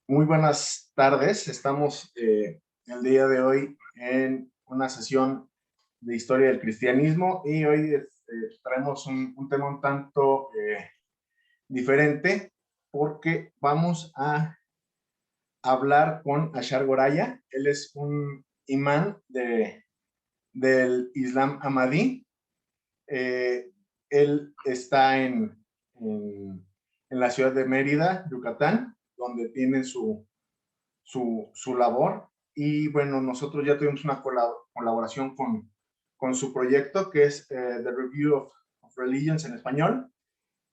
Muy buenas tardes. Estamos el día de hoy en una sesión de historia del cristianismo y hoy traemos un tema un tanto diferente porque vamos a hablar con Ashar Goraya. Él es un imán del Islam Ahmadí. Él está en la ciudad de Mérida, Yucatán, donde tiene su labor. Y bueno, nosotros ya tuvimos una colaboración con su proyecto, que es The Review of Religions en español.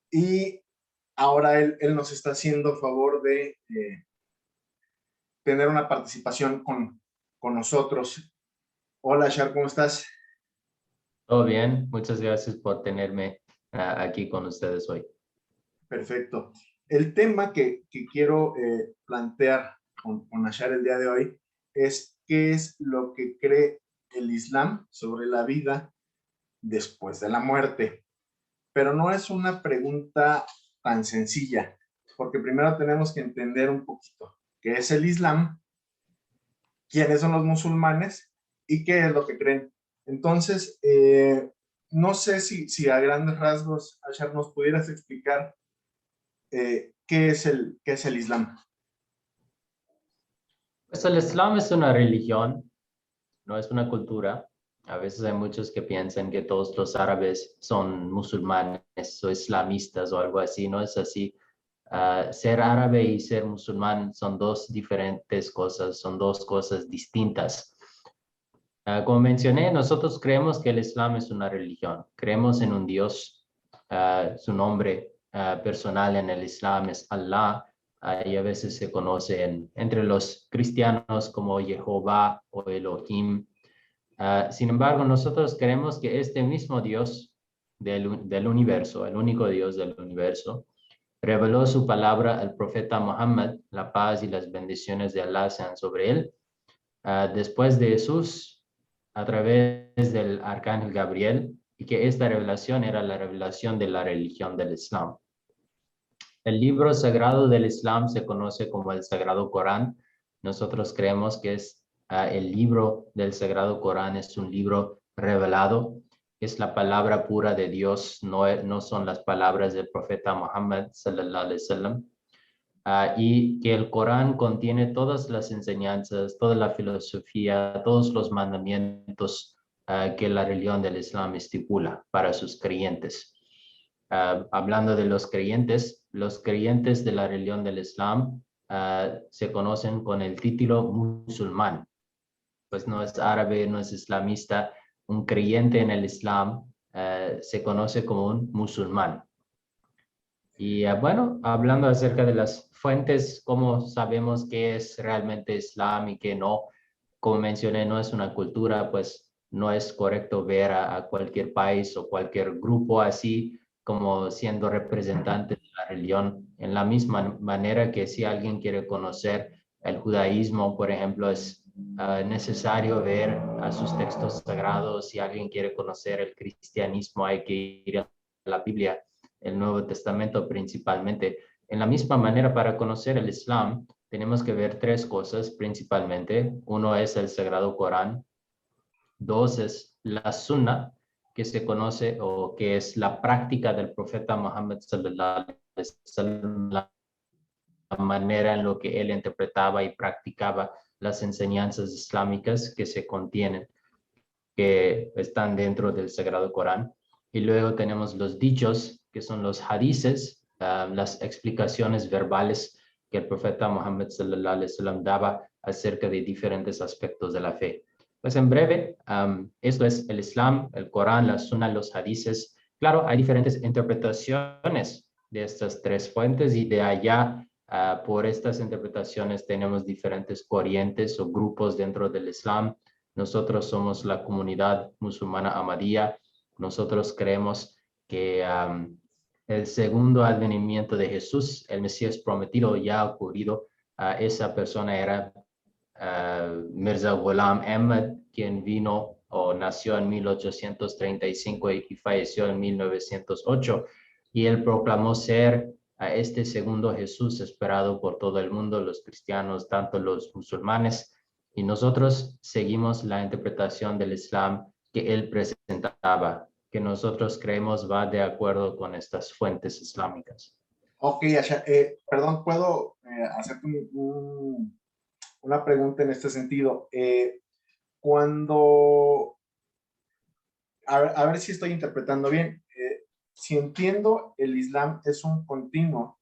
Y ahora él nos está haciendo favor de tener una participación con nosotros. Hola, Shar, ¿cómo estás? Todo bien, muchas gracias por tenerme aquí con ustedes hoy. Perfecto. El tema que quiero plantear con Ashar el día de hoy es qué es lo que cree el Islam sobre la vida después de la muerte. Pero no es una pregunta tan sencilla, porque primero tenemos que entender un poquito qué es el Islam, quiénes son los musulmanes y qué es lo que creen. Entonces, no sé si a grandes rasgos, Ashar, nos pudieras explicar qué es el Islam. Pues el Islam es una religión, no es una cultura. A veces hay muchos que piensan que todos los árabes son musulmanes o islamistas o algo así. No es así. Ser árabe y ser musulmán son dos diferentes cosas, son dos cosas distintas. Como mencioné, nosotros creemos que el Islam es una religión. Creemos en un Dios. Su nombre personal en el Islam es Allah. Y a veces se conoce entre los cristianos como Jehová o Elohim. Sin embargo, nosotros creemos que este mismo Dios del universo, el único Dios del universo, reveló su palabra al profeta Muhammad, la paz y las bendiciones de Allah sean sobre él. Después de Jesús, a través del arcángel Gabriel, y que esta revelación era la revelación de la religión del Islam. El libro sagrado del Islam se conoce como el Sagrado Corán. Nosotros creemos que es el libro del Sagrado Corán es un libro revelado, es la palabra pura de Dios, no son las palabras del profeta Muhammad sallallahu alaihi wasallam. Y que el Corán contiene todas las enseñanzas, toda la filosofía, todos los mandamientos que la religión del Islam estipula para sus creyentes. Hablando de los creyentes de la religión del Islam se conocen con el título musulmán. Pues no es árabe, no es islamista. Un creyente en el Islam se conoce como un musulmán. Y bueno, hablando acerca de las fuentes, cómo sabemos qué es realmente Islam y qué no, como mencioné, no es una cultura, pues no es correcto ver a cualquier país o cualquier grupo así como siendo representantes de la religión. En la misma manera que si alguien quiere conocer el judaísmo, por ejemplo, es necesario ver a sus textos sagrados. Si alguien quiere conocer el cristianismo, hay que ir a la Biblia, el Nuevo Testamento principalmente. En la misma manera, para conocer el Islam, tenemos que ver tres cosas principalmente. Uno es el Sagrado Corán. Dos es la Sunna, que se conoce o que es la práctica del profeta Muhammad sallallahu alaihi wasallam, la manera en lo que él interpretaba y practicaba las enseñanzas islámicas que se contienen, que están dentro del Sagrado Corán. Y luego tenemos los dichos, que son los hadices, las explicaciones verbales que el profeta Muhammad sallallahu alaihi wasallam daba acerca de diferentes aspectos de la fe. Pues en breve, esto es el Islam, el Corán, la Sunna, los hadices. Claro, hay diferentes interpretaciones de estas tres fuentes y de allá, por estas interpretaciones tenemos diferentes corrientes o grupos dentro del Islam. Nosotros somos la comunidad musulmana Ahmadía. Nosotros creemos que el segundo advenimiento de Jesús, el Mesías prometido, ya ha ocurrido. Esa persona era Mirza Ghulam Ahmad, quien vino o nació en 1835 y falleció en 1908. Y él proclamó ser a este segundo Jesús esperado por todo el mundo, los cristianos, tanto los musulmanes, y nosotros seguimos la interpretación del Islam que él presentaba, que nosotros creemos va de acuerdo con estas fuentes islámicas. Ok, Asha, perdón, ¿puedo hacerte una pregunta en este sentido? Cuando, a ver si estoy interpretando bien, si entiendo, el Islam es un continuo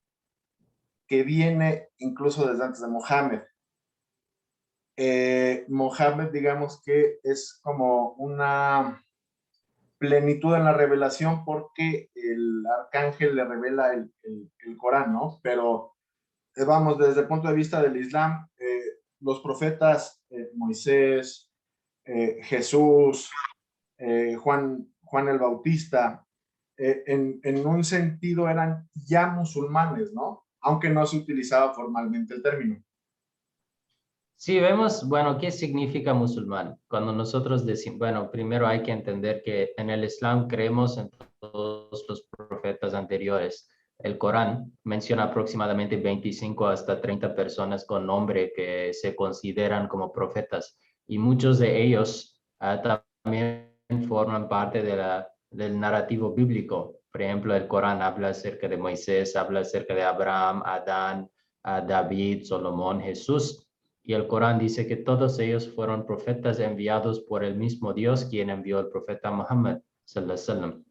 que viene incluso desde antes de Mohammed. Mohammed, digamos que es como una plenitud en la revelación porque el arcángel le revela el Corán, ¿no? Pero vamos, desde el punto de vista del Islam, los profetas Moisés, Jesús, Juan el Bautista, en un sentido eran ya musulmanes, ¿no? Aunque no se utilizaba formalmente el término. Sí, vemos, bueno, ¿qué significa musulmán? Cuando nosotros decimos, bueno, primero hay que entender que en el Islam creemos en todos los profetas anteriores. El Corán menciona aproximadamente 25 hasta 30 personas con nombre que se consideran como profetas y muchos de ellos también forman parte del narrativo bíblico. Por ejemplo, el Corán habla acerca de Moisés, habla acerca de Abraham, Adán, David, Salomón, Jesús. Y el Corán dice que todos ellos fueron profetas enviados por el mismo Dios, quien envió al profeta Muhammad, sallallahu alaihi wasallam.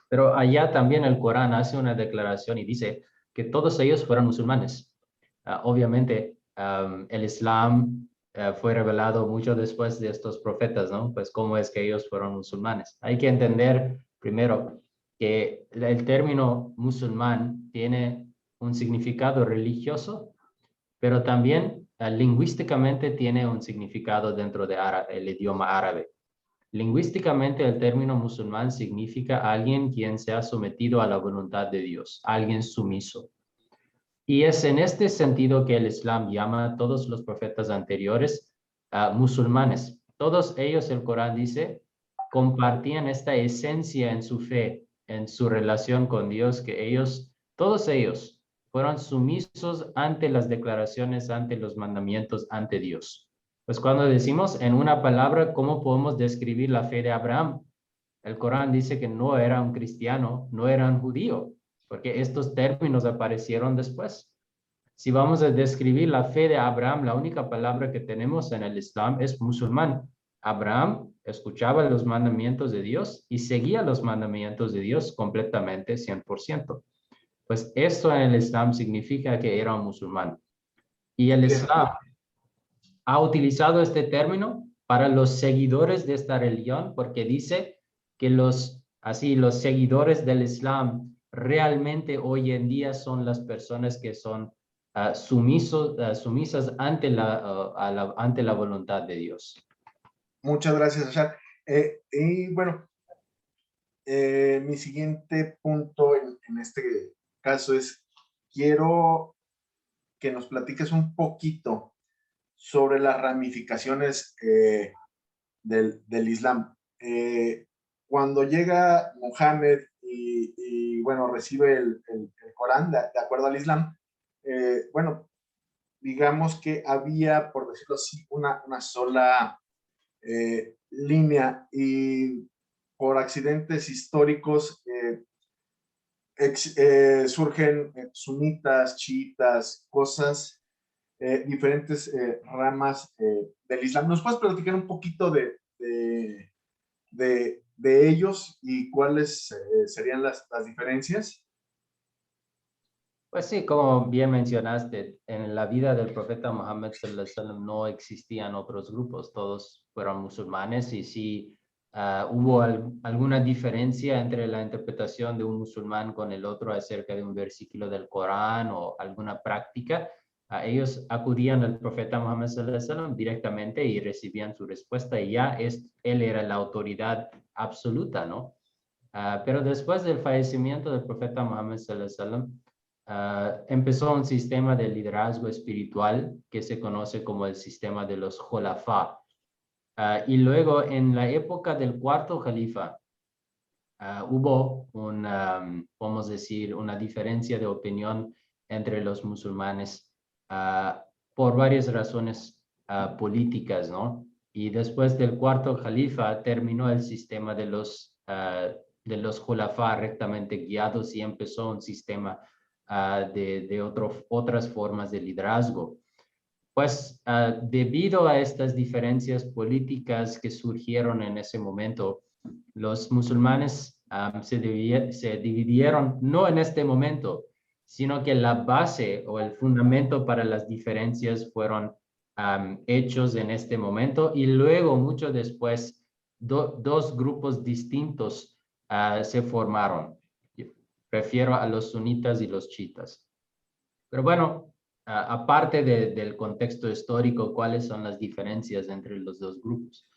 Pero allá también el Corán hace una declaración y dice que todos ellos fueron musulmanes. Obviamente, el Islam fue revelado mucho después de estos profetas, ¿no? Pues cómo es que ellos fueron musulmanes. Hay que entender primero que el término musulmán tiene un significado religioso, pero también lingüísticamente tiene un significado dentro del idioma árabe. Lingüísticamente el término musulmán significa alguien quien se ha sometido a la voluntad de Dios, alguien sumiso. Y es en este sentido que el Islam llama a todos los profetas anteriores musulmanes. Todos ellos, el Corán dice, compartían esta esencia en su fe, en su relación con Dios, que ellos, todos ellos, fueron sumisos ante las declaraciones, ante los mandamientos, ante Dios. Pues cuando decimos en una palabra, ¿cómo podemos describir la fe de Abraham? El Corán dice que no era un cristiano, no era un judío, porque estos términos aparecieron después. Si vamos a describir la fe de Abraham, la única palabra que tenemos en el Islam es musulmán. Abraham escuchaba los mandamientos de Dios y seguía los mandamientos de Dios completamente, 100%. Pues esto en el Islam significa que era un musulmán. Y el Islam ha utilizado este término para los seguidores de esta religión porque dice que los seguidores del Islam realmente hoy en día son las personas que son sumisas ante ante la voluntad de Dios. Muchas gracias, Ashar. Y bueno, mi siguiente punto en este caso es, quiero que nos platiques un poquito sobre las ramificaciones del Islam. Cuando llega Mohammed y bueno, recibe el Corán de acuerdo al Islam, bueno, digamos que había, por decirlo así, una sola línea y por accidentes históricos surgen sunitas, chiitas, cosas, diferentes ramas del Islam. ¿Nos puedes platicar un poquito de ellos y cuáles serían las diferencias? Pues sí, como bien mencionaste, en la vida del profeta Muhammad sallallahu alaihi wasallam no existían otros grupos, todos fueron musulmanes y sí hubo alguna diferencia entre la interpretación de un musulmán con el otro acerca de un versículo del Corán o alguna práctica. Ellos acudían al profeta Muhammad sallallahu alaihi wasallam directamente y recibían su respuesta y ya él era la autoridad absoluta, ¿no? Pero después del fallecimiento del profeta Muhammad sallallahu alaihi wasallam, empezó un sistema de liderazgo espiritual que se conoce como el sistema de los Khulafa. Y luego en la época del cuarto califa, hubo podemos decir, una diferencia de opinión entre los musulmanes por varias razones políticas, ¿no? Y después del cuarto califa terminó el sistema de los julafá rectamente guiados y empezó un sistema de otras formas de liderazgo. Pues debido a estas diferencias políticas que surgieron en ese momento, los musulmanes se dividieron, no en este momento, sino que la base o el fundamento para las diferencias fueron hechos en este momento y luego, mucho después, dos grupos distintos se formaron. Prefiero a los sunitas y los chiitas. Pero bueno, aparte del contexto histórico, ¿cuáles son las diferencias entre los dos grupos?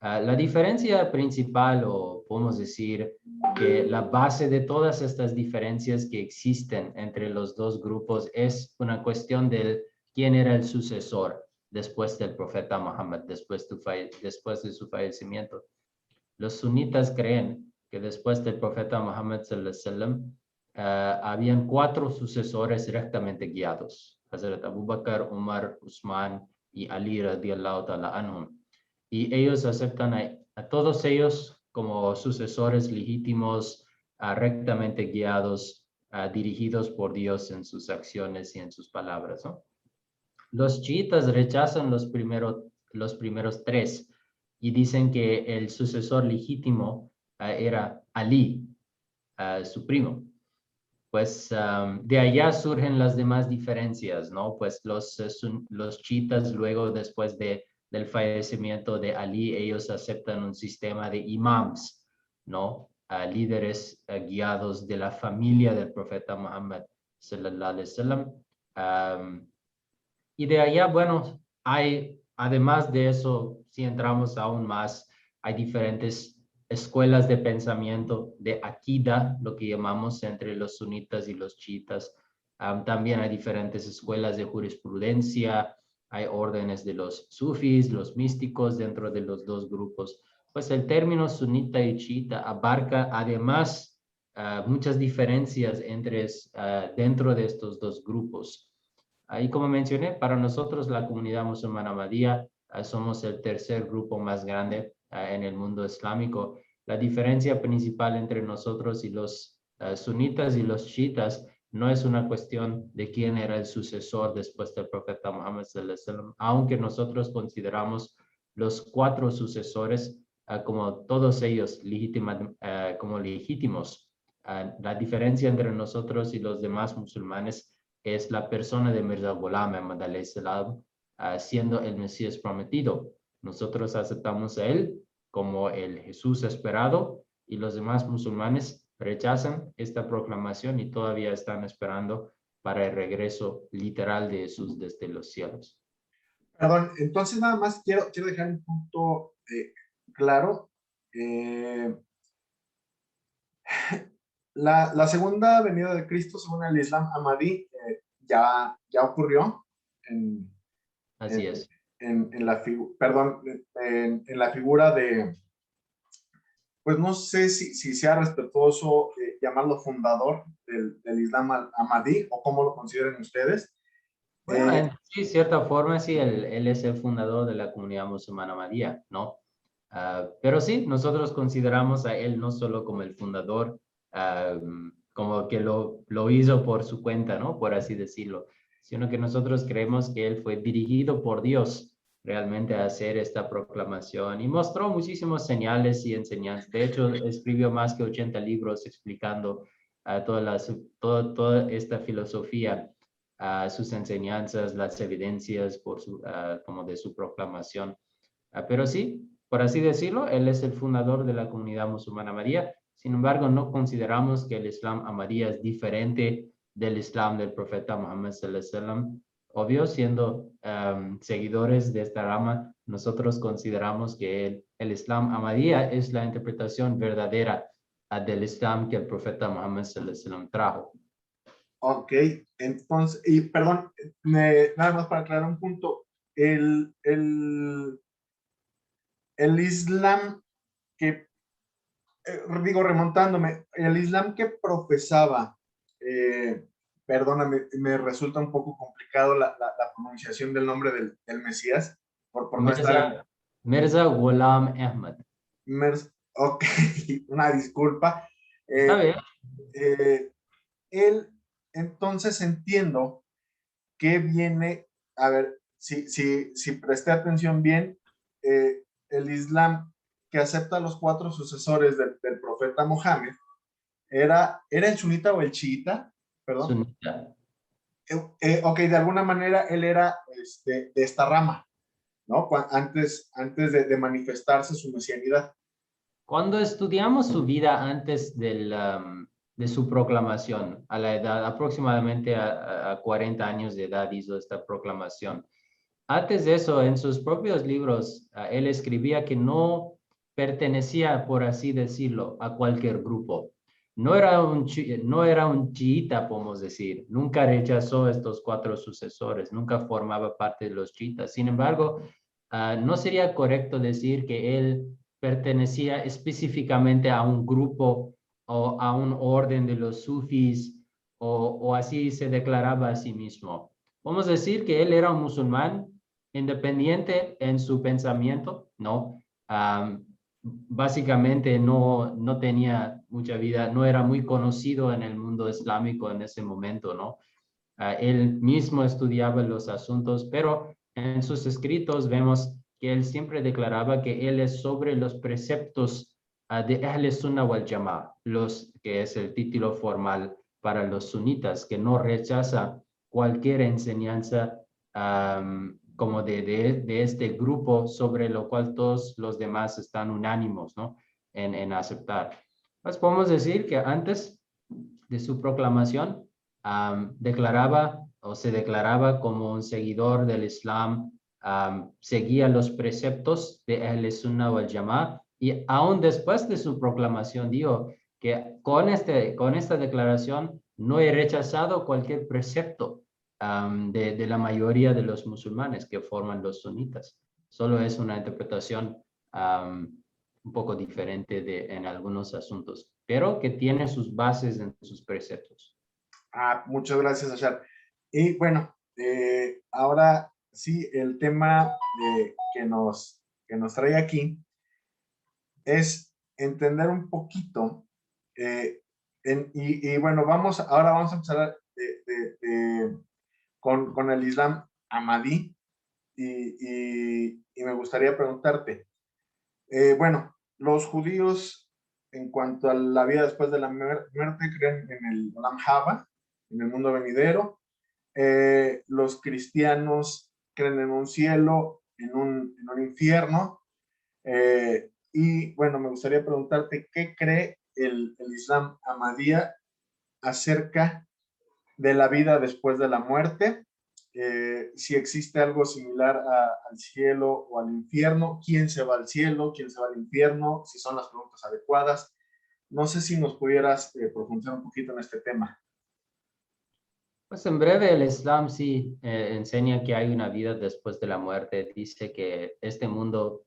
La diferencia principal, o podemos decir que la base de todas estas diferencias que existen entre los dos grupos es una cuestión de quién era el sucesor después del profeta Muhammad, después de su fallecimiento. Los sunitas creen que después del profeta Muhammad sallallahu alaihi wasallam, habían 4 sucesores rectamente guiados: Hazrat Abu Bakr, Umar, Usman y Ali radiallahu ta'ala anhum. Y ellos aceptan a todos ellos como sucesores legítimos, rectamente guiados, dirigidos por Dios en sus acciones y en sus palabras, ¿no? Los chiitas rechazan los primeros 3 y dicen que el sucesor legítimo era Ali, su primo. Pues de allá surgen las demás diferencias, ¿no? Pues los chiitas luego, después del fallecimiento de Ali, ellos aceptan un sistema de imams, ¿no? Líderes guiados de la familia del profeta Muhammad sallallahu alaihi wasallam. Y de allá, bueno, además de eso, si entramos aún más, hay diferentes escuelas de pensamiento, de akida, lo que llamamos, entre los sunitas y los chiitas. También hay diferentes escuelas de jurisprudencia, hay órdenes de los sufis, los místicos dentro de los dos grupos. Pues el término sunita y chiita abarca además muchas diferencias dentro de estos dos grupos. Y como mencioné, para nosotros la comunidad musulmana Ahmadía somos el tercer grupo más grande en el mundo islámico. La diferencia principal entre nosotros y los sunitas y los chiitas no es una cuestión de quién era el sucesor después del profeta Muhammad sallallahu alaihi wasallam, aunque nosotros consideramos los 4 sucesores como todos ellos como legítimos. La diferencia entre nosotros y los demás musulmanes es la persona de Mirza Ghulam Ahmad alayhi salam, siendo el Mesías prometido. Nosotros aceptamos a él como el Jesús esperado y los demás musulmanes rechazan esta proclamación y todavía están esperando para el regreso literal de Jesús desde los cielos. Perdón, entonces nada más quiero dejar un punto claro. La segunda venida de Cristo, según el Islam Ahmadí, ya ocurrió Así es. en la figura de, pues no sé si sea respetuoso llamarlo fundador del Islam Ahmadí, o cómo lo consideren ustedes. Bueno, en sí, cierta forma, sí, él es el fundador de la comunidad musulmana Ahmadía, ¿no? Pero sí, nosotros consideramos a él no solo como el fundador, como que lo hizo por su cuenta, ¿no? Por así decirlo, sino que nosotros creemos que él fue dirigido por Dios realmente a hacer esta proclamación y mostró muchísimas señales y enseñanzas. De hecho, escribió más que 80 libros explicando toda esta filosofía, sus enseñanzas, las evidencias como de su proclamación. Pero sí, por así decirlo, él es el fundador de la comunidad musulmana Ahmadía. Sin embargo, no consideramos que el Islam Ahmadía es diferente del Islam del profeta Muhammad sallallahu alaihi wasallam. Obvio, siendo seguidores de esta rama, nosotros consideramos que el Islam Ahmadía es la interpretación verdadera del Islam que el profeta Muhammad sallallahu alaihi wasallam trajo. Ok, entonces, y perdón, nada más para aclarar un punto, el Islam que digo, remontándome, el Islam que profesaba, perdóname, me resulta un poco complicado la pronunciación del nombre del Mesías, por no estar en... Mirza Ghulam Ahmad. Ok, una disculpa. Está bien. Él, entonces entiendo que viene, a ver, si presté atención bien, el Islam que acepta los 4 sucesores del profeta Mohammed, ¿era el sunita o el chiita? Perdón. Sunita. Ok, de alguna manera él era de esta rama, ¿no? Antes de manifestarse su mesianidad. Cuando estudiamos su vida antes de su proclamación, a la edad aproximadamente a 40 años de edad hizo esta proclamación. Antes de eso, en sus propios libros, él escribía que no pertenecía, por así decirlo, a cualquier grupo. No era un chiita, podemos decir. Nunca rechazó estos 4 sucesores, nunca formaba parte de los chiitas. Sin embargo, no sería correcto decir que él pertenecía específicamente a un grupo o a un orden de los sufis o así se declaraba a sí mismo. Vamos a decir que él era un musulmán independiente en su pensamiento, ¿no? Básicamente no tenía mucha vida, no era muy conocido en el mundo islámico en ese momento, ¿no? Él mismo estudiaba los asuntos, pero en sus escritos vemos que él siempre declaraba que él es sobre los preceptos de Ahl Sunnah wal Jama'a, que es el título formal para los sunitas, que no rechaza cualquier enseñanza como de este grupo sobre lo cual todos los demás están unánimos, ¿no? En aceptar. Pues podemos decir que antes de su proclamación, declaraba o se declaraba como un seguidor del Islam, seguía los preceptos de Ahl Sunnah wal Jama'a y aún después de su proclamación dijo que con esta declaración no he rechazado cualquier precepto de la mayoría de los musulmanes que forman los sunitas. Solo es una interpretación un poco diferente en algunos asuntos, pero que tiene sus bases en sus preceptos. Muchas gracias, Ashar. Y bueno, ahora sí, el tema que nos trae aquí es entender un poquito, y bueno, ahora vamos a empezar con el Islam Ahmadí, y me gustaría preguntarte, bueno, los judíos, en cuanto a la vida después de la muerte, creen en el Olam Haba, en el mundo venidero. Los cristianos creen en un cielo, en un infierno. Y bueno, me gustaría preguntarte, ¿qué cree el Islam Ahmadía acerca de la vida después de la muerte? Si existe algo similar al cielo o al infierno, quién se va al cielo, quién se va al infierno, si son las preguntas adecuadas. No sé si nos pudieras profundizar un poquito en este tema. Pues en breve, el Islam sí enseña que hay una vida después de la muerte. Dice que este mundo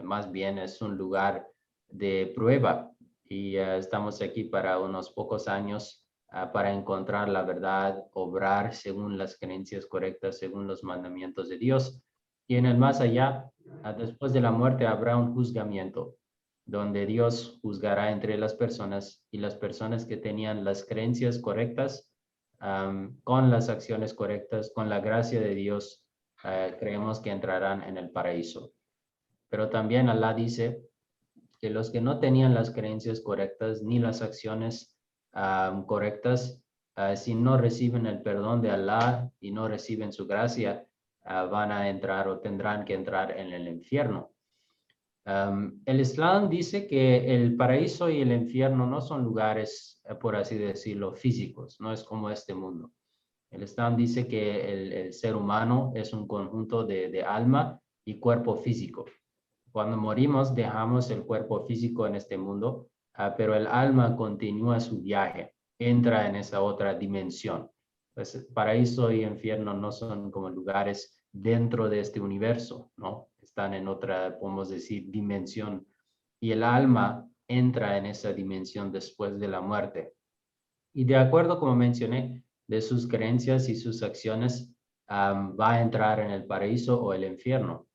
más bien es un lugar de prueba y estamos aquí para unos pocos años para encontrar la verdad, obrar según las creencias correctas, según los mandamientos de Dios. Y en el más allá, después de la muerte, habrá un juzgamiento donde Dios juzgará entre las personas y las personas que tenían las creencias correctas con las acciones correctas, con la gracia de Dios, creemos que entrarán en el paraíso. Pero también Allah dice que los que no tenían las creencias correctas ni las acciones correctas, si no reciben el perdón de Allah y no reciben su gracia, van a entrar o tendrán que entrar en el infierno. El Islam dice que el paraíso y el infierno no son lugares, por así decirlo, físicos, no es como este mundo. El Islam dice que el ser humano es un conjunto de alma y cuerpo físico. Cuando morimos dejamos el cuerpo físico en este mundo, pero el alma continúa su viaje, entra en esa otra dimensión. Pues paraíso y infierno no son como lugares dentro de este universo, ¿no? Están en otra, podemos decir, dimensión. Y el alma entra en esa dimensión después de la muerte. Y de acuerdo, como mencioné, de sus creencias y sus acciones, va a entrar en el paraíso o el infierno.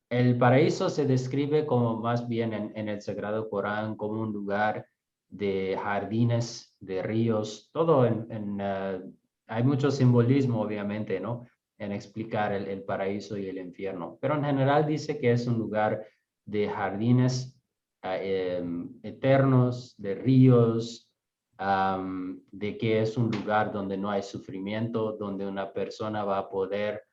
El paraíso se describe como más bien en el Sagrado Corán como un lugar de jardines, de ríos, todo hay mucho simbolismo, obviamente, ¿no? En explicar el paraíso y el infierno. Pero en general dice que es un lugar de jardines eternos, de ríos, de que es un lugar donde no hay sufrimiento, donde una persona va a poder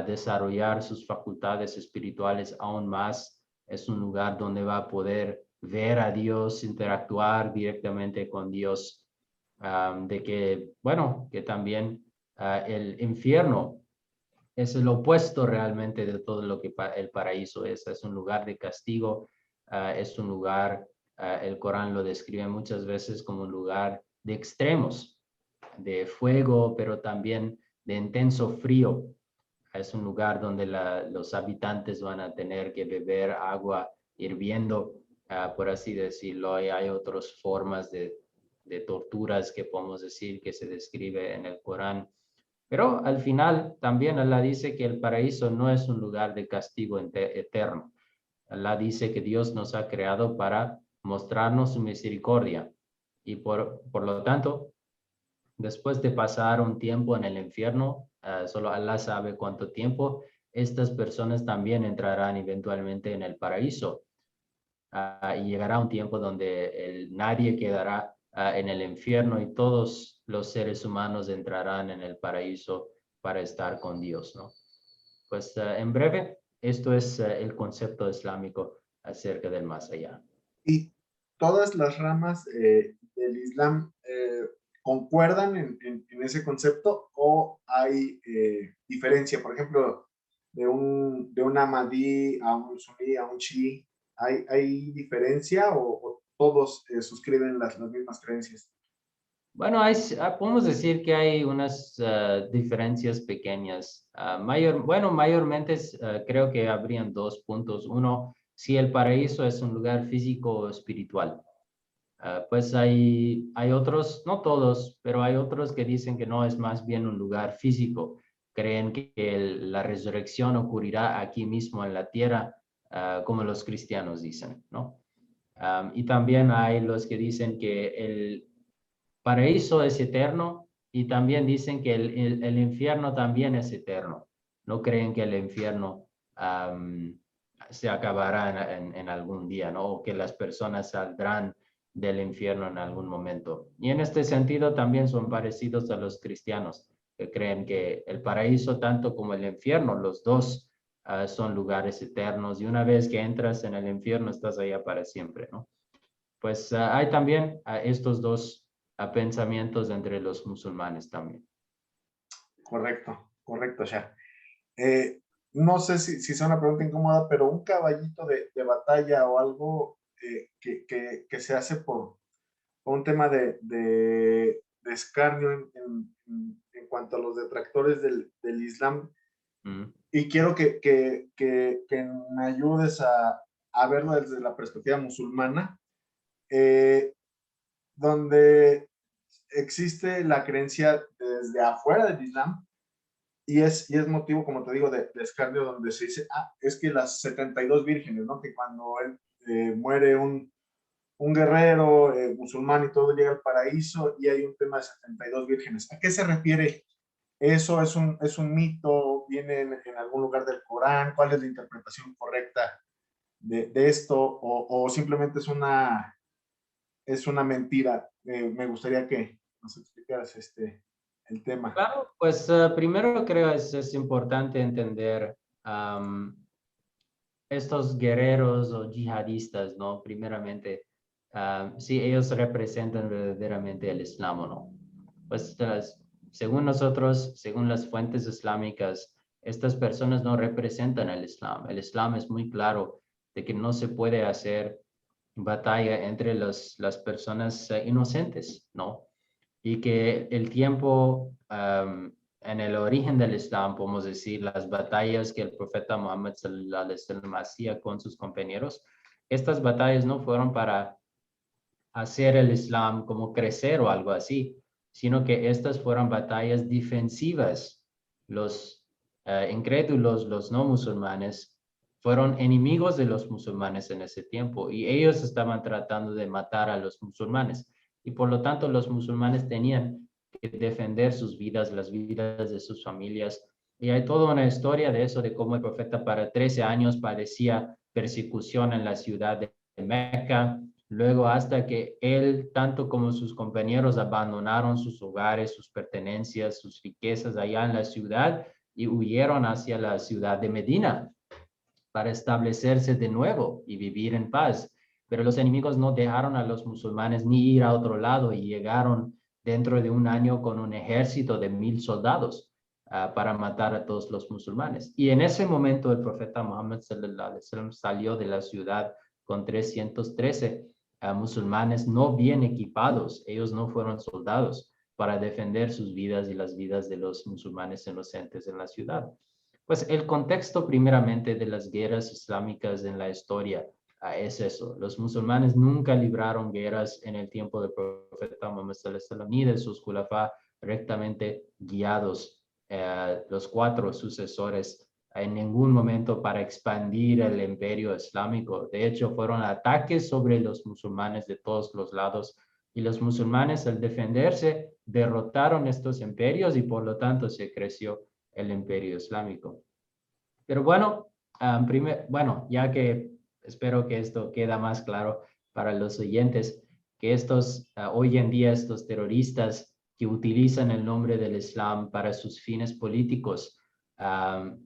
desarrollar sus facultades espirituales aún más. Es un lugar donde va a poder ver a Dios, interactuar directamente con Dios. De que, bueno, que también el infierno es el opuesto realmente de todo lo que el paraíso es. Es un lugar de castigo, es un lugar, el Corán lo describe muchas veces como un lugar de extremos, de fuego, pero también de intenso frío. Es un lugar donde los habitantes van a tener que beber agua hirviendo, por así decirlo. Y hay otras formas de torturas que podemos decir que se describe en el Corán. Pero al final también Allah dice que el paraíso no es un lugar de castigo eterno. Allah dice que Dios nos ha creado para mostrarnos su misericordia. Y por lo tanto, después de pasar un tiempo en el infierno, solo Allah sabe cuánto tiempo, estas personas también entrarán eventualmente en el paraíso. Y llegará un tiempo donde nadie quedará en el infierno y todos los seres humanos entrarán en el paraíso para estar con Dios, ¿no? Pues en breve, esto es el concepto islámico acerca del más allá. Y todas las ramas del Islam concuerdan en ese concepto o hay diferencia. Por ejemplo, de un Ahmadí a un suní, a un chií, ¿hay diferencia o todos suscriben las mismas creencias? Bueno, podemos decir que hay unas diferencias pequeñas. Mayormente creo que habrían dos puntos. Uno, si el paraíso es un lugar físico o espiritual. Pues hay otros, no todos, pero hay otros que dicen que no, es más bien un lugar físico. Creen que la resurrección ocurrirá aquí mismo en la tierra, como los cristianos dicen, ¿no? Y también hay los que dicen que el paraíso es eterno y también dicen que el infierno también es eterno. No creen que el infierno se acabará en algún día, ¿no? O que las personas saldrán del infierno en algún momento. Y en este sentido también son parecidos a los cristianos, que creen que el paraíso, tanto como el infierno, los dos son lugares eternos y una vez que entras en el infierno estás allá para siempre, ¿no? Pues hay también estos dos pensamientos entre los musulmanes también. Correcto, correcto, Shah. No sé si es una pregunta incómoda, pero un caballito de batalla o algo que se hace por un tema de escarnio en cuanto a los detractores del Islam. Y quiero que me ayudes a verlo desde la perspectiva musulmana, donde existe la creencia desde afuera del Islam y es motivo, como te digo, de escarnio, donde se dice, es que las 72 vírgenes, ¿no? Que cuando muere un guerrero musulmán y todo llega al paraíso y hay un tema de 72 vírgenes. ¿A qué se refiere? ¿Eso es un mito? ¿Viene en algún lugar del Corán? ¿Cuál es la interpretación correcta de esto? ¿O simplemente es una mentira? Me gustaría que nos explicaras el tema. Claro, pues primero creo es importante entender estos guerreros o yihadistas, ¿no? Primeramente, si ellos representan verdaderamente el Islam o no. Pues según nosotros, según las fuentes islámicas, estas personas no representan el Islam. El Islam es muy claro de que no se puede hacer batalla entre las personas inocentes, ¿no? Y que el tiempo en el origen del Islam, podemos decir, las batallas que el profeta Muhammad sallallahu alaihi wasallam hacía con sus compañeros, estas batallas no fueron para hacer el Islam como crecer o algo así, sino que estas fueron batallas defensivas. Los incrédulos, los no musulmanes, fueron enemigos de los musulmanes en ese tiempo y ellos estaban tratando de matar a los musulmanes. Y por lo tanto, los musulmanes tenían que defender sus vidas, las vidas de sus familias. Y hay toda una historia de eso, de cómo el profeta para 13 años padecía persecución en la ciudad de Meca. Luego, hasta que él, tanto como sus compañeros, abandonaron sus hogares, sus pertenencias, sus riquezas allá en la ciudad y huyeron hacia la ciudad de Medina para establecerse de nuevo y vivir en paz. Pero los enemigos no dejaron a los musulmanes ni ir a otro lado y llegaron dentro de un año con un ejército de 1000 soldados para matar a todos los musulmanes. Y en ese momento el profeta Muhammad sallallahu alaihi wasallam salió de la ciudad con 313 musulmanes no bien equipados. Ellos no fueron soldados para defender sus vidas y las vidas de los musulmanes inocentes en la ciudad. Pues el contexto primeramente de las guerras islámicas en la historia es eso. Los musulmanes nunca libraron guerras en el tiempo del profeta Muhammad sallallahu alaihi wasallam ni de sus khulafá rectamente guiados, los 4 sucesores, en ningún momento para expandir el imperio islámico. De hecho, fueron ataques sobre los musulmanes de todos los lados y los musulmanes al defenderse derrotaron estos imperios y por lo tanto se creció el imperio islámico. Pero bueno, bueno, ya que espero que esto queda más claro para los oyentes, que hoy en día estos terroristas que utilizan el nombre del Islam para sus fines políticos,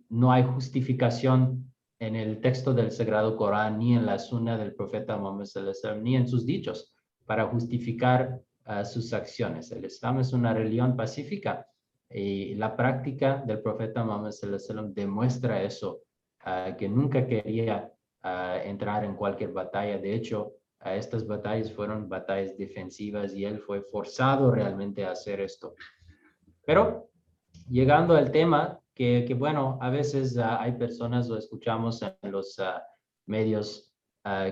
no hay justificación en el texto del Sagrado Corán, ni en la Sunna del profeta Muhammad sallallahu alaihi wasallam, ni en sus dichos para justificar sus acciones. El Islam es una religión pacífica y la práctica del profeta Muhammad sallallahu alaihi wasallam demuestra eso, que nunca quería entrar en cualquier batalla. De hecho, estas batallas fueron batallas defensivas y él fue forzado realmente a hacer esto. Pero llegando al tema, que bueno, a veces hay personas, lo escuchamos en los medios,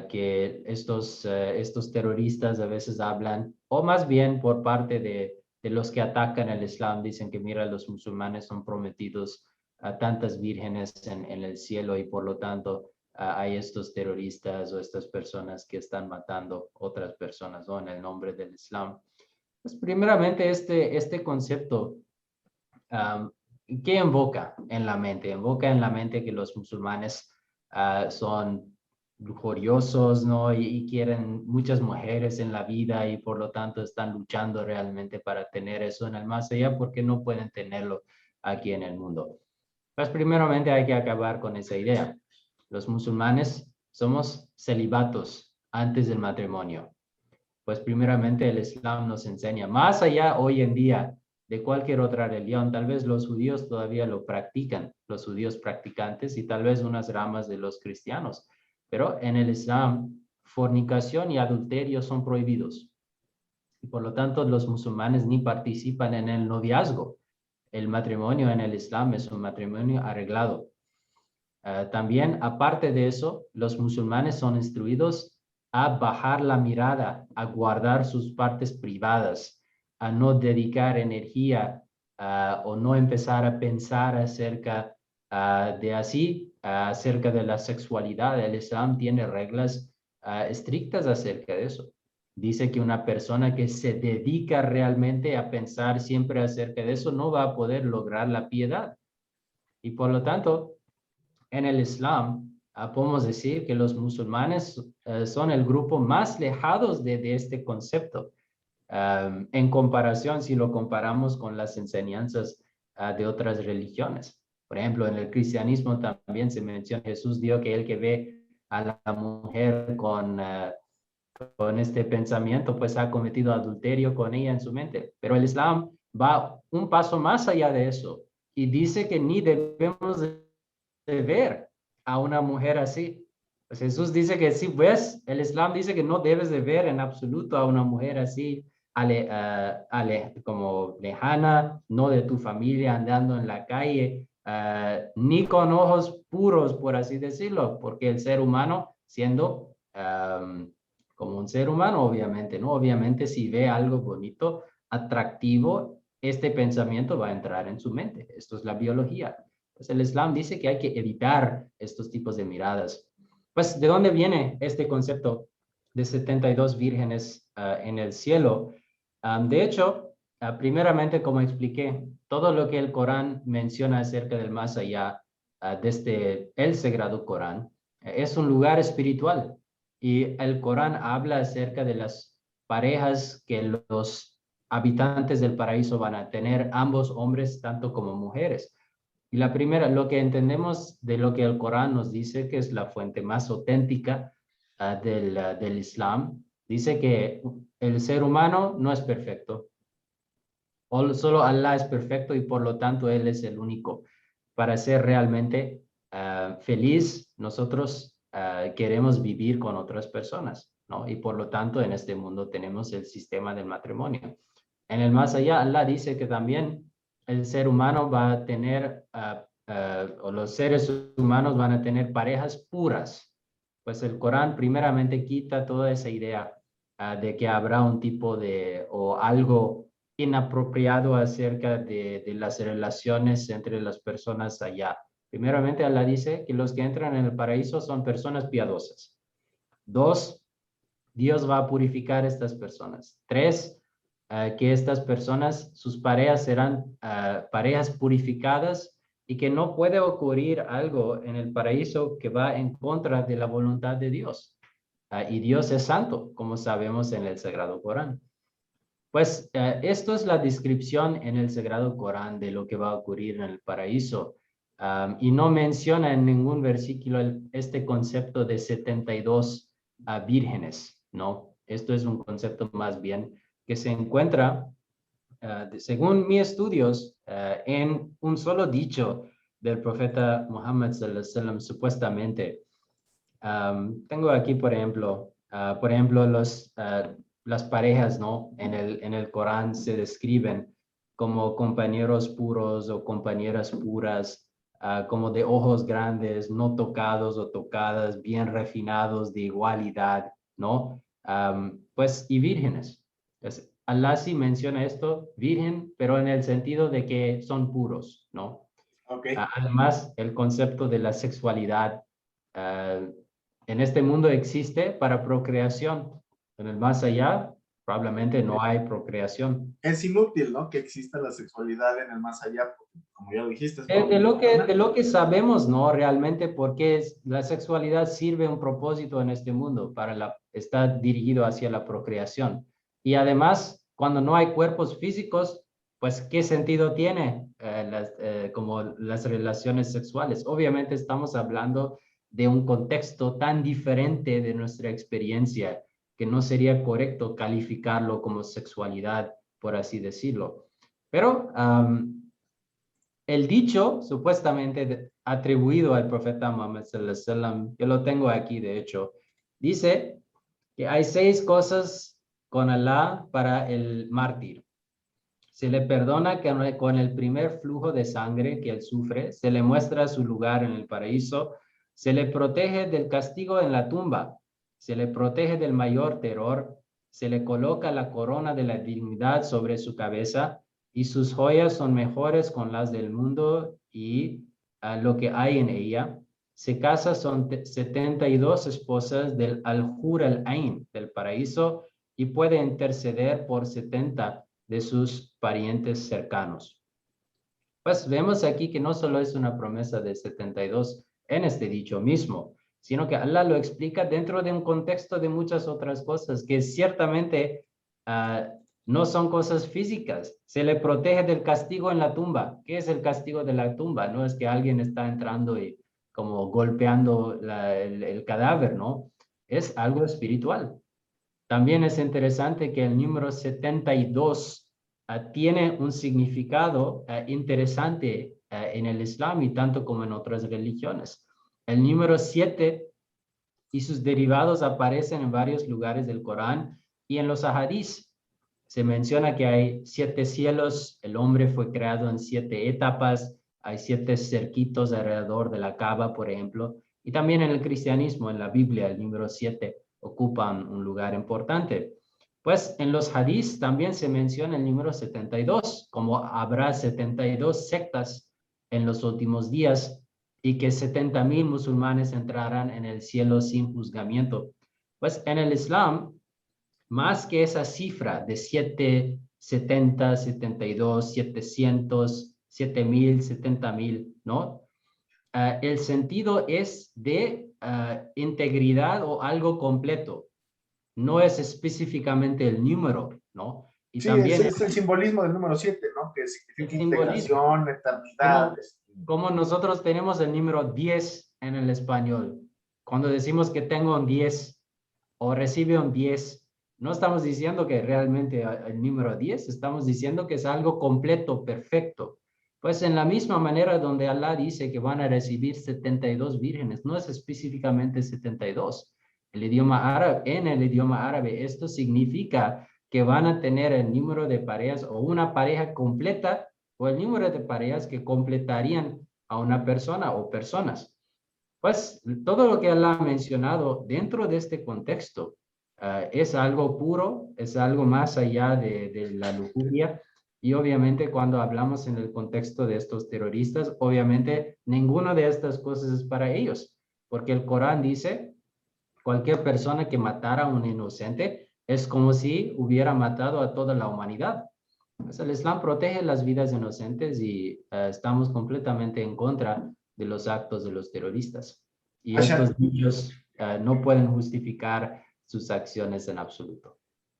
que estos terroristas a veces hablan, o más bien por parte de los que atacan el Islam, dicen que mira, los musulmanes son prometidos a tantas vírgenes en el cielo y por lo tanto hay estos terroristas o estas personas que están matando otras personas, ¿no?, en el nombre del Islam. Pues primeramente este concepto, ¿qué invoca en la mente? Invoca en la mente que los musulmanes son lujuriosos, ¿no? Y quieren muchas mujeres en la vida y por lo tanto están luchando realmente para tener eso en el más allá porque no pueden tenerlo aquí en el mundo. Pues primeramente hay que acabar con esa idea. Los musulmanes somos celibatos antes del matrimonio. Pues primeramente el Islam nos enseña, más allá hoy en día de cualquier otra religión, tal vez los judíos todavía lo practican, los judíos practicantes y tal vez unas ramas de los cristianos, pero en el Islam fornicación y adulterio son prohibidos y por lo tanto los musulmanes ni participan en el noviazgo. El matrimonio en el Islam es un matrimonio arreglado. También, aparte de eso, los musulmanes son instruidos a bajar la mirada, a guardar sus partes privadas, a no dedicar energía o no empezar a pensar acerca acerca de la sexualidad. El Islam tiene reglas estrictas acerca de eso. Dice que una persona que se dedica realmente a pensar siempre acerca de eso no va a poder lograr la piedad. Y por lo tanto, en el Islam, podemos decir que los musulmanes son el grupo más lejados de este concepto, en comparación, si lo comparamos con las enseñanzas de otras religiones. Por ejemplo, en el cristianismo también se menciona, Jesús dijo que el que ve a la mujer con este pensamiento, pues ha cometido adulterio con ella en su mente. Pero el Islam va un paso más allá de eso y dice que ni debemos de ver a una mujer así. Pues Jesús dice que si ves, el Islam dice que no debes de ver en absoluto a una mujer así, como lejana, no de tu familia, andando en la calle, ni con ojos puros, por así decirlo, porque el ser humano, siendo como un ser humano, obviamente, ¿no? Obviamente, si ve algo bonito, atractivo, este pensamiento va a entrar en su mente. Esto es la biología. Pues el Islam dice que hay que evitar estos tipos de miradas. Pues, ¿de dónde viene este concepto de 72 vírgenes en el cielo? De hecho, primeramente, como expliqué, todo lo que el Corán menciona acerca del más allá, desde el Sagrado Corán, es un lugar espiritual. Y el Corán habla acerca de las parejas que los habitantes del paraíso van a tener, ambos hombres tanto como mujeres. Y la primera, lo que entendemos de lo que el Corán nos dice, que es la fuente más auténtica del Islam, dice que el ser humano no es perfecto. Solo Allah es perfecto y por lo tanto Él es el único. Para ser realmente feliz, nosotros queremos vivir con otras personas, ¿no? Y por lo tanto en este mundo tenemos el sistema del matrimonio. En el más allá, Allah dice que también el ser humano va a tener, o los seres humanos van a tener parejas puras. Pues el Corán primeramente quita toda esa idea de que habrá un tipo de, o algo inapropiado acerca de las relaciones entre las personas allá. Primeramente, Allah dice que los que entran en el paraíso son personas piadosas. 2, Dios va a purificar a estas personas. 3, que estas personas, sus parejas serán parejas purificadas y que no puede ocurrir algo en el paraíso que va en contra de la voluntad de Dios. Y Dios es santo, como sabemos en el Sagrado Corán. Pues esto es la descripción en el Sagrado Corán de lo que va a ocurrir en el paraíso. Y no menciona en ningún versículo este concepto de 72 vírgenes, ¿no? Esto es un concepto más bien que se encuentra, según mis estudios, en un solo dicho del profeta Muhammad sallallahu alaihi wasallam, supuestamente. Tengo aquí, por ejemplo, las parejas, ¿no? En el Corán se describen como compañeros puros o compañeras puras, como de ojos grandes, no tocados o tocadas, bien refinados, de igualdad, ¿no? Pues, y vírgenes. Pues, Allah sí menciona esto, virgen, pero en el sentido de que son puros, ¿no? Okay. Además, el concepto de la sexualidad en este mundo existe para procreación. En el más allá, probablemente no hay procreación. Es inútil, ¿no? Que exista la sexualidad en el más allá, porque, como ya lo dijiste, es De lo que sabemos, ¿no? Realmente, porque la sexualidad sirve un propósito en este mundo, está dirigido hacia la procreación. Y además, cuando no hay cuerpos físicos, pues, ¿qué sentido tiene como las relaciones sexuales? Obviamente estamos hablando de un contexto tan diferente de nuestra experiencia que no sería correcto calificarlo como sexualidad, por así decirlo. Pero el dicho supuestamente atribuido al profeta Muhammad sallallahu alaihi wasallam, yo lo tengo aquí de hecho, dice que hay 6 cosas con Allah para el mártir. Se le perdona que con el primer flujo de sangre que él sufre, se le muestra su lugar en el paraíso, se le protege del castigo en la tumba, se le protege del mayor terror, se le coloca la corona de la dignidad sobre su cabeza y sus joyas son mejores con las del mundo y lo que hay en ella. Se casa son 72 esposas del Al-Hur al-Ain, del paraíso, y puede interceder por 70 de sus parientes cercanos. Pues vemos aquí que no solo es una promesa de 72 en este dicho mismo, sino que Allah lo explica dentro de un contexto de muchas otras cosas que ciertamente no son cosas físicas. Se le protege del castigo en la tumba. ¿Qué es el castigo de la tumba? No es que alguien está entrando y como golpeando el cadáver, ¿no? Es algo espiritual. También es interesante que el número 72 tiene un significado interesante en el Islam y tanto como en otras religiones. El número 7 y sus derivados aparecen en varios lugares del Corán y en los hadís. Se menciona que hay 7 cielos, el hombre fue creado en 7 etapas, hay 7 cerquitos alrededor de la Kaaba, por ejemplo, y también en el cristianismo, en la Biblia, el número 7 ocupan un lugar importante. Pues en los hadís también se menciona el número 72, como habrá 72 sectas en los últimos días y que 70,000 musulmanes entrarán en el cielo sin juzgamiento. Pues en el Islam, más que esa cifra de 7, 70, 72, 700, 7,000, 70,000, ¿no? El sentido es de integridad o algo completo. No es específicamente el número, ¿no? Y Sí, también es el simbolismo del número 7, ¿no? Que el significa simbolismo, integración, eternidad. como, como nosotros tenemos el número 10 en el español. Cuando decimos que tengo un 10 o recibe un 10, no estamos diciendo que realmente el número 10, estamos diciendo que es algo completo, perfecto. Pues en la misma manera donde Allah dice que van a recibir 72 vírgenes, no es específicamente 72. En el idioma árabe, esto significa que van a tener el número de parejas o una pareja completa o el número de parejas que completarían a una persona o personas. Pues todo lo que él ha mencionado dentro de este contexto es algo puro, es algo más allá de la lujuria. Y obviamente cuando hablamos en el contexto de estos terroristas, obviamente ninguna de estas cosas es para ellos, porque el Corán dice, cualquier persona que matara a un inocente es como si hubiera matado a toda la humanidad. Pues el Islam protege las vidas inocentes y estamos completamente en contra de los actos de los terroristas. Y Ashar, estos dichos no pueden justificar sus acciones en absoluto.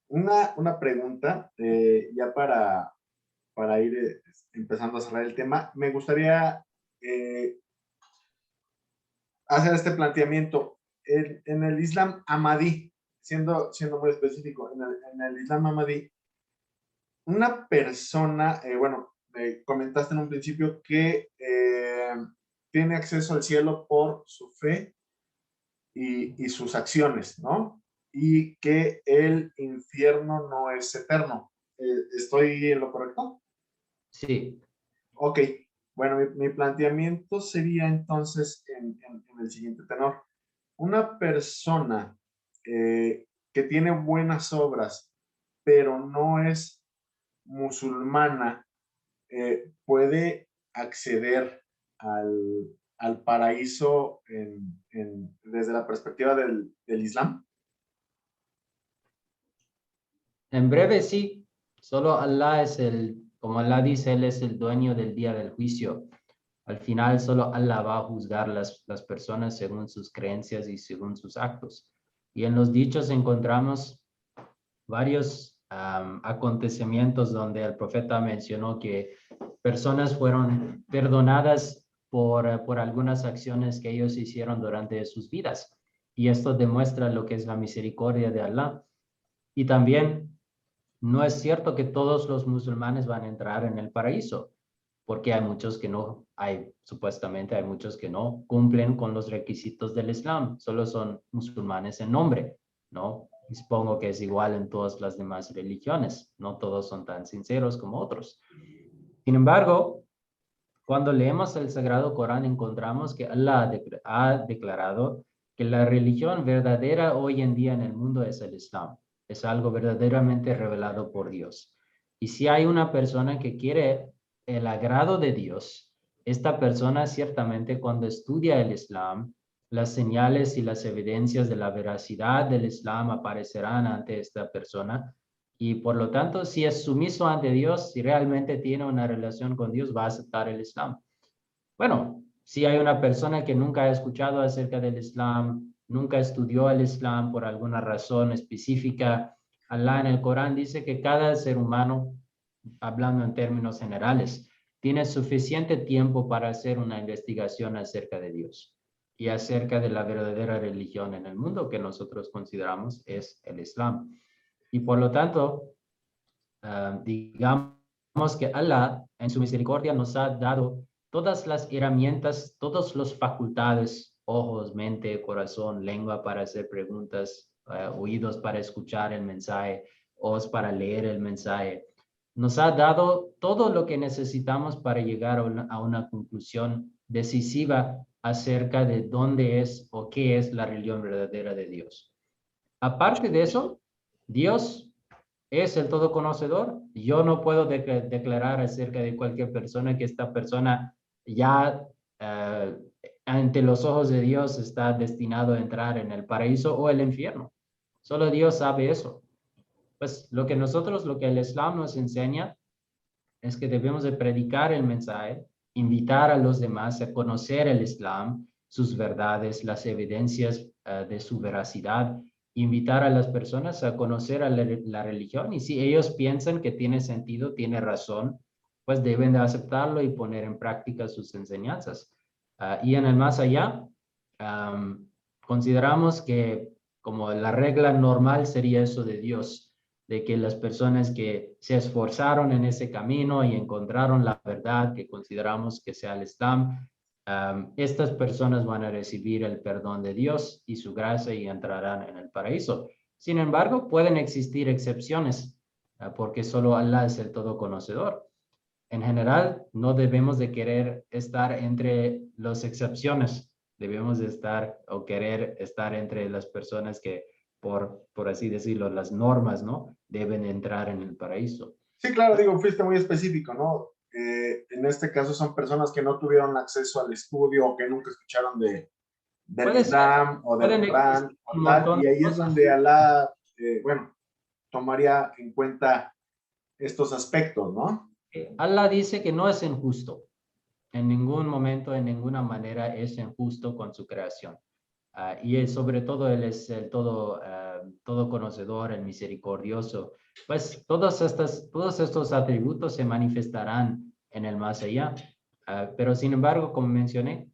una pregunta, ya para ir empezando a cerrar el tema, me gustaría hacer este planteamiento. En el Islam Ahmadí, siendo muy específico, en el Islam Ahmadí, una persona, bueno, comentaste en un principio que tiene acceso al cielo por su fe y sus acciones, ¿no? Y que el infierno no es eterno. ¿Estoy en lo correcto? Sí, Ok, bueno, mi planteamiento sería entonces en el siguiente tenor. Una persona que tiene buenas obras, pero no es musulmana, puede acceder al paraíso desde la perspectiva del Islam. en breve sí. Solo Allah es como Allah dice, Él es el dueño del día del juicio. Al final solo Allah va a juzgar las personas según sus creencias y según sus actos. Y en los dichos encontramos varios acontecimientos donde el profeta mencionó que personas fueron perdonadas por algunas acciones que ellos hicieron durante sus vidas. Y esto demuestra lo que es la misericordia de Allah. Y también no es cierto que todos los musulmanes van a entrar en el paraíso, porque hay muchos que no, supuestamente hay muchos que no cumplen con los requisitos del Islam, solo son musulmanes en nombre, ¿no? Y supongo que es igual en todas las demás religiones, no todos son tan sinceros como otros. Sin embargo, cuando leemos el Sagrado Corán encontramos que Allah ha declarado que la religión verdadera hoy en día en el mundo es el Islam. Es algo verdaderamente revelado por Dios. Y si hay una persona que quiere el agrado de Dios, esta persona ciertamente cuando estudia el Islam, las señales y las evidencias de la veracidad del Islam aparecerán ante esta persona y por lo tanto, si es sumiso ante Dios, si realmente tiene una relación con Dios, va a aceptar el Islam. Bueno, si hay una persona que nunca ha escuchado acerca del Islam, nunca estudió el Islam por alguna razón específica, Allah en el Corán dice que cada ser humano, hablando en términos generales, tiene suficiente tiempo para hacer una investigación acerca de Dios y acerca de la verdadera religión en el mundo que nosotros consideramos es el Islam. Y por lo tanto, digamos que Allah en su misericordia nos ha dado todas las herramientas, todas las facultades, ojos, mente, corazón, lengua para hacer preguntas, oídos para escuchar el mensaje, ojos para leer el mensaje. Nos ha dado todo lo que necesitamos para llegar a una conclusión decisiva acerca de dónde es o qué es la religión verdadera de Dios. Aparte de eso, Dios es el todo conocedor. Yo no puedo declarar acerca de cualquier persona que esta persona ya ante los ojos de Dios está destinado a entrar en el paraíso o el infierno. Solo Dios sabe eso. Pues lo que el Islam nos enseña es que debemos de predicar el mensaje, invitar a los demás a conocer el Islam, sus verdades, las evidencias de su veracidad, invitar a las personas a conocer a la religión, y si ellos piensan que tiene sentido, tiene razón, pues deben de aceptarlo y poner en práctica sus enseñanzas. Y en el más allá, consideramos que como la regla normal sería eso de Dios, de que las personas que se esforzaron en ese camino y encontraron la verdad que consideramos que sea el Islam, estas personas van a recibir el perdón de Dios y su gracia y entrarán en el paraíso. Sin embargo, pueden existir excepciones, porque solo Allah es el todo conocedor. En general, no debemos de querer estar entre las excepciones. Debemos de estar o querer estar entre las personas que, por así decirlo, las normas, ¿no? Deben entrar en el paraíso. Sí, claro, digo, fuiste muy específico, ¿no? En este caso son personas que no tuvieron acceso al estudio o que nunca escucharon del Puede ser, Islam o del pueden Corán existir o un tal, montón y de ahí es cosas. donde Alá, bueno, tomaría en cuenta estos aspectos, ¿no? Allah dice que no es injusto. En ningún momento, en ninguna manera es injusto con su creación. Y sobre todo Él es el todo conocedor, el misericordioso. Pues todos estos atributos se manifestarán en el más allá. Pero sin embargo, como mencioné,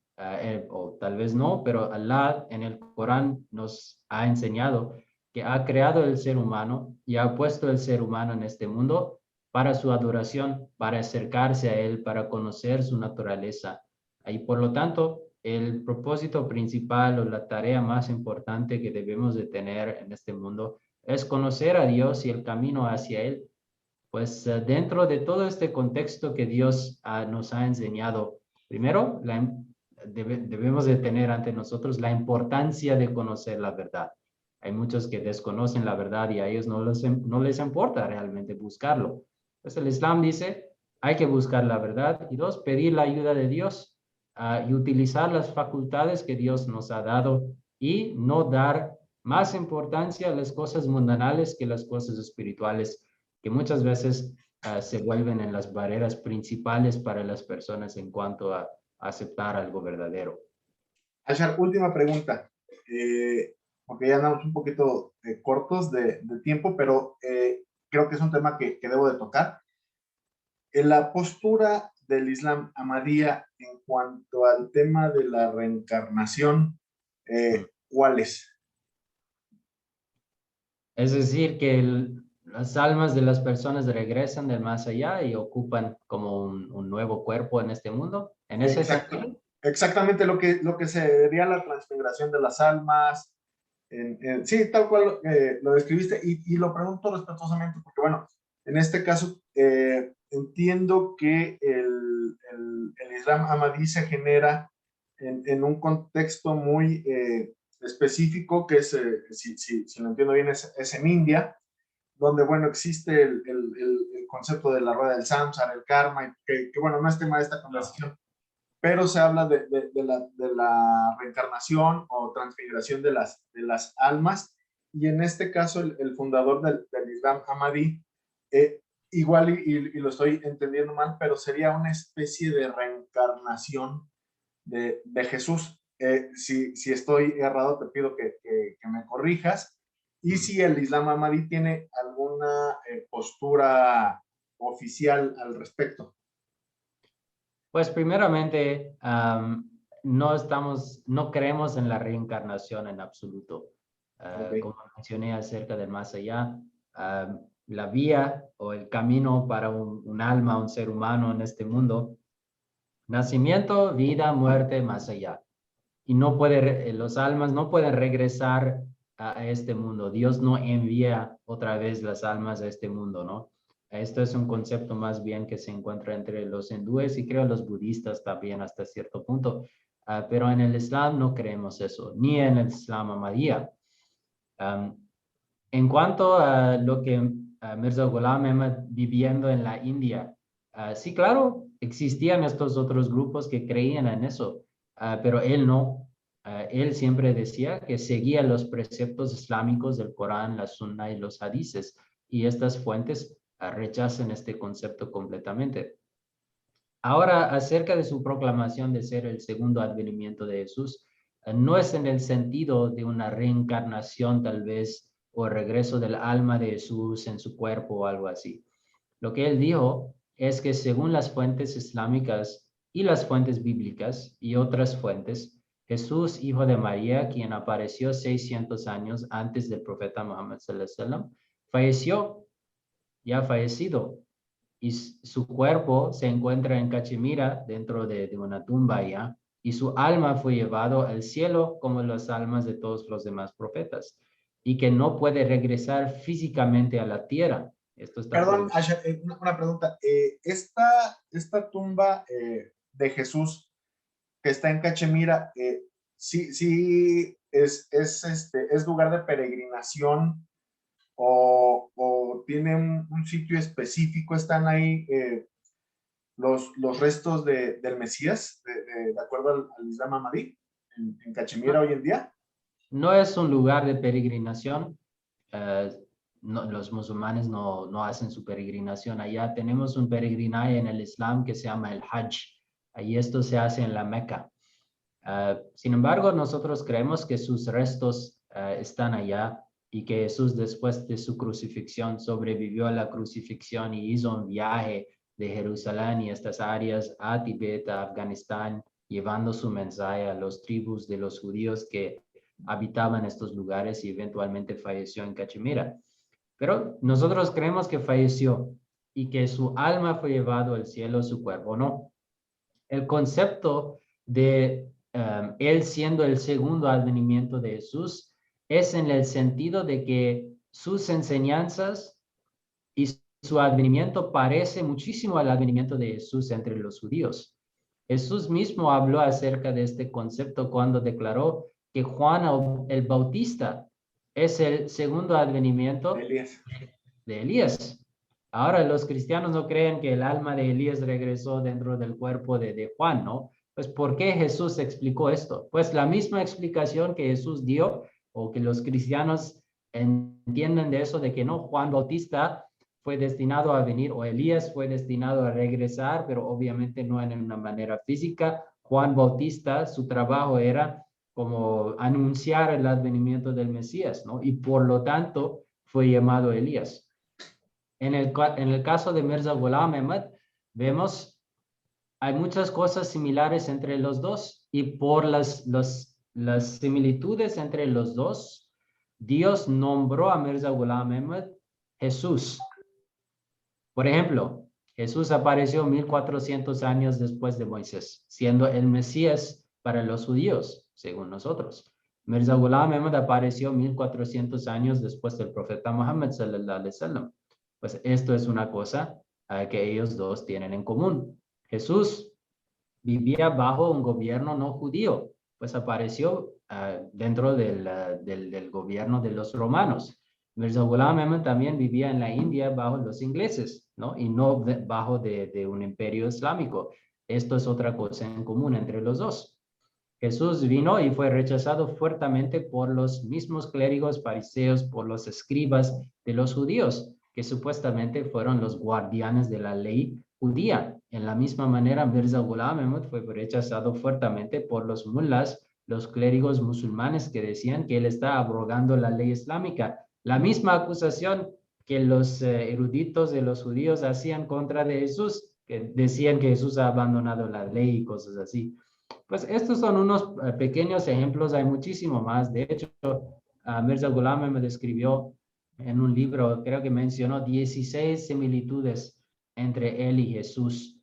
o tal vez no, pero Allah en el Corán nos ha enseñado que ha creado el ser humano y ha puesto el ser humano en este mundo para su adoración, para acercarse a Él, para conocer su naturaleza. Y por lo tanto, el propósito principal o la tarea más importante que debemos de tener en este mundo es conocer a Dios y el camino hacia Él. Pues dentro de todo este contexto que Dios nos ha enseñado, primero debemos de tener ante nosotros la importancia de conocer la verdad. Hay muchos que desconocen la verdad y a ellos no les importa realmente buscarlo. Pues el Islam dice, hay que buscar la verdad, y dos, pedir la ayuda de Dios y utilizar las facultades que Dios nos ha dado y no dar más importancia a las cosas mundanales que las cosas espirituales, que muchas veces se vuelven en las barreras principales para las personas en cuanto a aceptar algo verdadero. Ashar, última pregunta, porque ya andamos un poquito cortos de tiempo, pero creo que es un tema que debo de tocar. En la postura del Islam Ahmadía en cuanto al tema de la reencarnación, ¿cuál es? Es decir, que las almas de las personas regresan del más allá y ocupan como un nuevo cuerpo en este mundo. ¿En ese Exacto, sentido? exactamente lo que sería la transmigración de las almas. Sí, tal cual lo describiste, y lo pregunto respetuosamente porque, bueno, en este caso entiendo que el Islam Ahmadí se genera en un contexto muy específico, que es, si lo entiendo bien, es en India, donde, bueno, existe el concepto de la rueda del samsara, el karma, y que, bueno, no es tema de esta conversación, pero se habla de la reencarnación o transfiguración de las almas, y en este caso el fundador del Islam Ahmadí, igual y lo estoy entendiendo mal, pero sería una especie de reencarnación de Jesús. Si estoy errado, te pido que me corrijas. Y si el Islam Ahmadí tiene alguna postura oficial al respecto. Pues primeramente, no creemos en la reencarnación en absoluto. Okay. Como mencioné acerca del más allá, la vía o el camino para un alma, un ser humano en este mundo, nacimiento, vida, muerte, más allá. Y los almas no pueden regresar a este mundo. Dios no envía otra vez las almas a este mundo, ¿no? Esto es un concepto más bien que se encuentra entre los hindúes y creo los budistas también hasta cierto punto. Pero en el Islam no creemos eso, ni en el Islam Ahmadiyya. En cuanto a lo que Mirza Ghulam Ahmad viviendo en la India, sí, claro, existían estos otros grupos que creían en eso, pero él no. Él siempre decía que seguía los preceptos islámicos del Corán, la Sunna y los hadices, y estas fuentes rechazan este concepto completamente. Ahora, acerca de su proclamación de ser el segundo advenimiento de Jesús, no es en el sentido de una reencarnación tal vez o regreso del alma de Jesús en su cuerpo o algo así. Lo que él dijo es que según las fuentes islámicas y las fuentes bíblicas y otras fuentes, Jesús, hijo de María, quien apareció 600 años antes del profeta Muhammad sallallahu alaihi wasallam, falleció, ya fallecido, y su cuerpo se encuentra en Cachemira, dentro de una tumba ya, y su alma fue llevado al cielo como las almas de todos los demás profetas, y que no puede regresar físicamente a la tierra. Esto está Perdón, prohibido. Asher, una pregunta. Esta tumba de Jesús que está en Cachemira, sí, sí es lugar de peregrinación o tiene un sitio específico, están ahí los restos del Mesías, de acuerdo al Islam Ahmadí, en Cachemira No, hoy en día. no es un lugar de peregrinación. eh, los musulmanes no hacen su peregrinación allá. Tenemos un peregrinaje en el Islam que se llama el Hajj. Y esto se hace en la Meca. Sin embargo, nosotros creemos que sus restos están allá y que Jesús, después de su crucifixión, sobrevivió a la crucifixión y hizo un viaje de Jerusalén y estas áreas a Tibet, a Afganistán, llevando su mensaje a los tribus de los judíos que habitaban estos lugares y eventualmente falleció en Cachemira. Pero nosotros creemos que falleció y que su alma fue llevado al cielo, su cuerpo no. El concepto de él siendo el segundo advenimiento de Jesús es en el sentido de que sus enseñanzas y su advenimiento parece muchísimo al advenimiento de Jesús entre los judíos. Jesús mismo habló acerca de este concepto cuando declaró que Juan el Bautista es el segundo advenimiento Elías. de Elías. Ahora los cristianos no creen que el alma de Elías regresó dentro del cuerpo de Juan, ¿no? Pues ¿por qué Jesús explicó esto? Pues la misma explicación que Jesús dio o que los cristianos entienden de eso, de que no, Juan Bautista fue destinado a venir o Elías fue destinado a regresar, pero obviamente no en una manera física. Juan Bautista, su trabajo era como anunciar el advenimiento del Mesías, ¿no? Y por lo tanto fue llamado Elías. En el caso de Mirza Ghulam Ahmad, vemos, hay muchas cosas similares entre los dos y por las similitudes entre los dos, Dios nombró a Mirza Ghulam Ahmad Jesús. Por ejemplo, Jesús apareció 1400 años después de Moisés, siendo el Mesías para los judíos, según nosotros. Mirza Ghulam Ahmad apareció 1400 años después del profeta Muhammad sallallahu alaihi wasallam. Pues esto es una cosa que ellos dos tienen en común. Jesús vivía bajo un gobierno no judío, pues apareció dentro del gobierno de los romanos. Mirza Ghulam Ahmad también vivía en la India bajo los ingleses, ¿no? Y no bajo de un imperio islámico. Esto es otra cosa en común entre los dos. Jesús vino y fue rechazado fuertemente por los mismos clérigos fariseos, por los escribas de los judíos, que supuestamente fueron los guardianes de la ley judía. En la misma manera, Mirza Ghulam Ahmad fue rechazado fuertemente por los mullahs, los clérigos musulmanes que decían que él está abrogando la ley islámica. La misma acusación que los eruditos de los judíos hacían contra de Jesús, que decían que Jesús ha abandonado la ley y cosas así. Pues estos son unos pequeños ejemplos, hay muchísimo más. De hecho, Mirza Ghulam me describió en un libro, creo que mencionó 16 similitudes entre él y Jesús.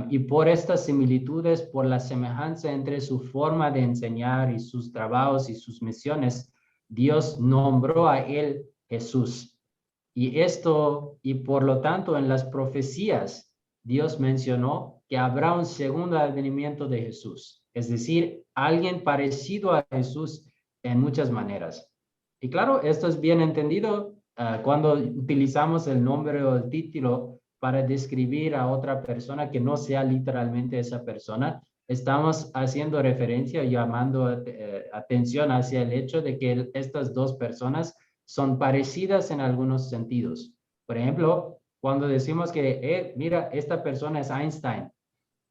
Y por estas similitudes, por la semejanza entre su forma de enseñar y sus trabajos y sus misiones, Dios nombró a él Jesús. Y por lo tanto, en las profecías, Dios mencionó que habrá un segundo advenimiento de Jesús, es decir, alguien parecido a Jesús en muchas maneras. Y claro, esto es bien entendido cuando utilizamos el nombre o el título para describir a otra persona que no sea literalmente esa persona. Estamos haciendo referencia y llamando atención hacia el hecho de que estas dos personas son parecidas en algunos sentidos. Por ejemplo, cuando decimos que, mira, esta persona es Einstein,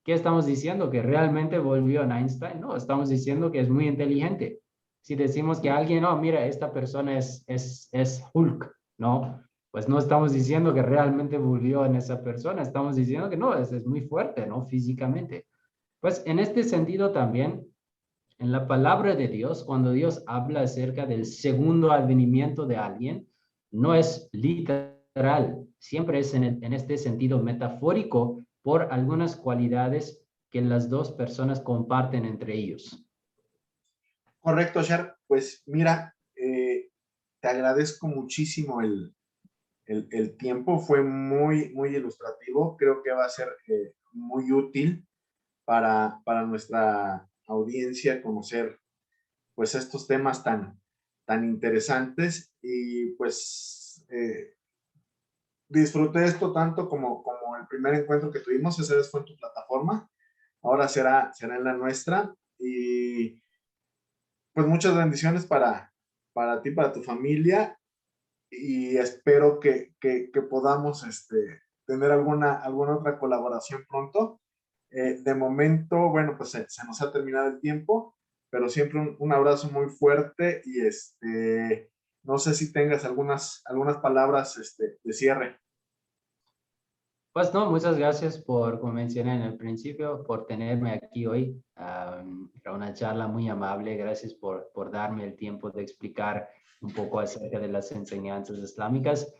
¿qué estamos diciendo? ¿Que realmente volvió en Einstein? No, estamos diciendo que es muy inteligente. Si decimos que alguien, no, mira, esta persona es Hulk, ¿no? Pues no estamos diciendo que realmente volvió en esa persona, estamos diciendo que no, es muy fuerte, ¿no? Físicamente. Pues en este sentido también, en la palabra de Dios, cuando Dios habla acerca del segundo advenimiento de alguien, no es literal, siempre es en este sentido metafórico por algunas cualidades que las dos personas comparten entre ellos. Correcto, Shar. Pues mira, te agradezco muchísimo el tiempo, fue muy, muy ilustrativo, creo que va a ser muy útil para nuestra audiencia conocer pues estos temas tan interesantes y pues disfruté esto tanto como el primer encuentro que tuvimos. Esa vez fue en tu plataforma, ahora será en la nuestra y pues muchas bendiciones para ti, para tu familia y espero que podamos tener alguna otra colaboración pronto. De momento, bueno, pues se nos ha terminado el tiempo, pero siempre un abrazo muy fuerte y no sé si tengas algunas palabras de cierre. Pues no, muchas gracias por, como mencioné en el principio, por tenerme aquí hoy. Era una charla muy amable. Gracias por darme el tiempo de explicar un poco acerca de las enseñanzas islámicas.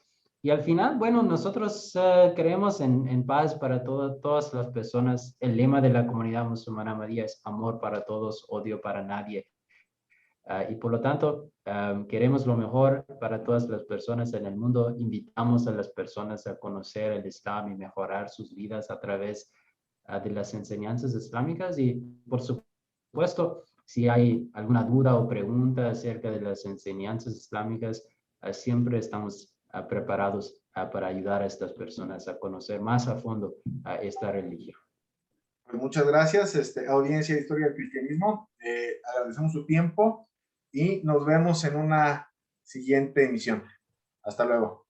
Y al final, bueno, nosotros creemos en paz para todas las personas. El lema de la comunidad musulmana Ahmadía es amor para todos, odio para nadie. Y por lo tanto, queremos lo mejor para todas las personas en el mundo. Invitamos a las personas a conocer el Islam y mejorar sus vidas a través de las enseñanzas islámicas. Y por supuesto, si hay alguna duda o pregunta acerca de las enseñanzas islámicas, siempre estamos preparados para ayudar a estas personas a conocer más a fondo esta religión. Pues muchas gracias, audiencia de Historia del Cristianismo. Agradecemos su tiempo y nos vemos en una siguiente emisión. Hasta luego.